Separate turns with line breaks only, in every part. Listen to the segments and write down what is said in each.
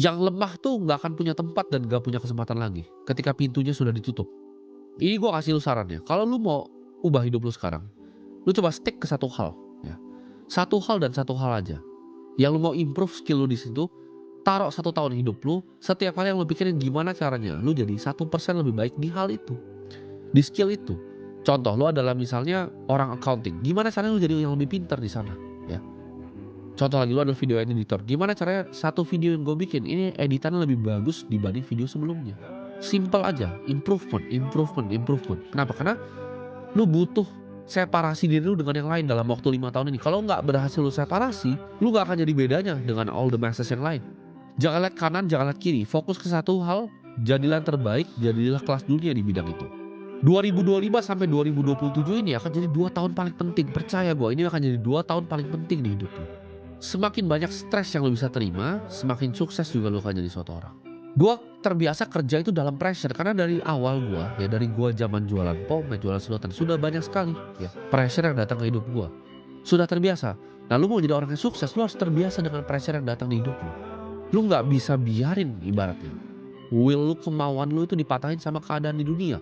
Yang lemah tuh nggak akan punya tempat dan nggak punya kesempatan lagi, ketika pintunya sudah ditutup. Ini gua kasih lu sarannya, kalau lu mau ubah hidup lu sekarang, lu coba stick ke satu hal, ya. Satu hal dan satu hal aja. Yang lu mau improve skill lu di situ, taruh 1 tahun hidup lu, setiap kali yang lu pikirin gimana caranya lu jadi 1% lebih baik di hal itu, di skill itu. Contoh, lu adalah misalnya orang accounting, gimana caranya lu jadi yang lebih pintar di sana, ya. Contoh lagi, lu adalah video editor, gimana caranya satu video yang gue bikin ini editannya lebih bagus dibanding video sebelumnya. Simple aja, improvement, improvement, improvement. Kenapa? Karena lu butuh separasi diri lu dengan yang lain dalam waktu 5 tahun ini. Kalau nggak berhasil lu separasi, lu nggak akan jadi bedanya dengan all the masses yang lain. Jangan lihat kanan, jangan lihat kiri, fokus ke satu hal, jadilah yang terbaik, jadilah kelas dunia di bidang itu. 2025 sampai 2027 ini akan jadi 2 tahun paling penting, percaya gue, ini akan jadi 2 tahun paling penting di hidup lu. Semakin banyak stres yang lu bisa terima, semakin sukses juga lu akan jadi suatu orang. Gua terbiasa kerja itu dalam pressure karena dari awal gua, ya dari gua zaman jualan pom, jualan sedotan, sudah banyak sekali ya pressure yang datang ke hidup gua. Sudah terbiasa. Nah, lu mau jadi orang yang sukses, lu harus terbiasa dengan pressure yang datang di hidup lu. Lu nggak bisa biarin ibaratnya will lu, kemauan lu itu dipatahin sama keadaan di dunia.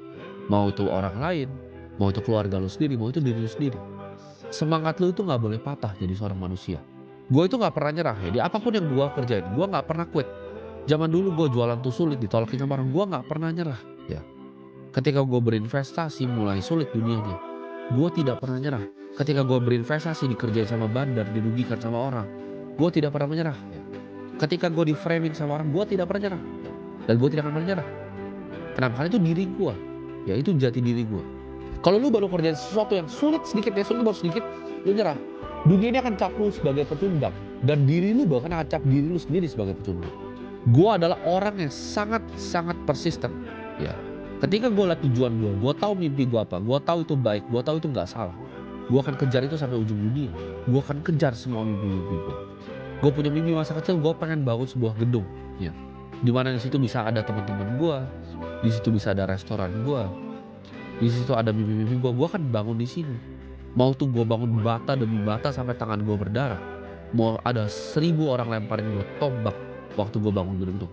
Mau itu orang lain, mau itu keluarga lu sendiri, mau itu diri lu sendiri. Semangat lu itu nggak boleh patah jadi seorang manusia. Gue itu nggak pernah nyerah ya, di apapun yang gue kerjain, gue nggak pernah quit. Zaman dulu gue jualan tuh sulit, ditolakin sama orang, gue nggak pernah nyerah ya. Ketika gue berinvestasi mulai sulit dunianya, gue tidak pernah nyerah. Ketika gue berinvestasi dikerjain sama bandar, dirugikan sama orang, gue tidak pernah menyerah ya. Ketika gue di framing sama orang, gue tidak pernah nyerah dan gue tidak akan pernah nyerah. Kenapa? Karena itu diri gue, ya itu jati diri gue. Kalau lu baru kerjain sesuatu yang sulit sedikit ya, sulit baru sedikit, lu nyerah. Dunia ini akan cap lu sebagai pecundang dan diri lu bahkan akan cap diri lu sendiri sebagai pecundang. Gua adalah orang yang sangat persisten, ya. Ketika gua lihat tujuan gua tahu mimpi gua apa, gua tahu itu baik, gua tahu itu nggak salah. Gua akan kejar itu sampai ujung dunia. Gua akan kejar semua mimpi-mimpi gua. Gua punya mimpi masa kecil, gua pengen bangun sebuah gedung, ya. Di mana di situ bisa ada teman-teman gua, di situ bisa ada restoran gua, di situ ada mimpi-mimpi gua akan bangun di sini. Mau tuh gua bangun bata demi bata sampai tangan gua berdarah. Mau ada 1.000 orang lemparin gua tombak waktu gua bangun gedung itu.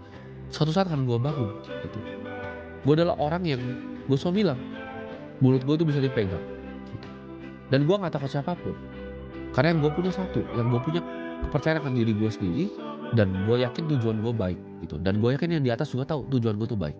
Suatu saat akan gua bangun, gitu. Gua adalah orang yang gua selalu bilang, mulut gua itu bisa dipegang, gitu. Dan gua nggak takut siapapun. Karena yang gua punya satu, yang gua punya kepercayaan akan diri gua sendiri dan gua yakin tujuan gua baik, gitu. Dan gua yakin yang di atas juga tahu tujuan gua tuh baik.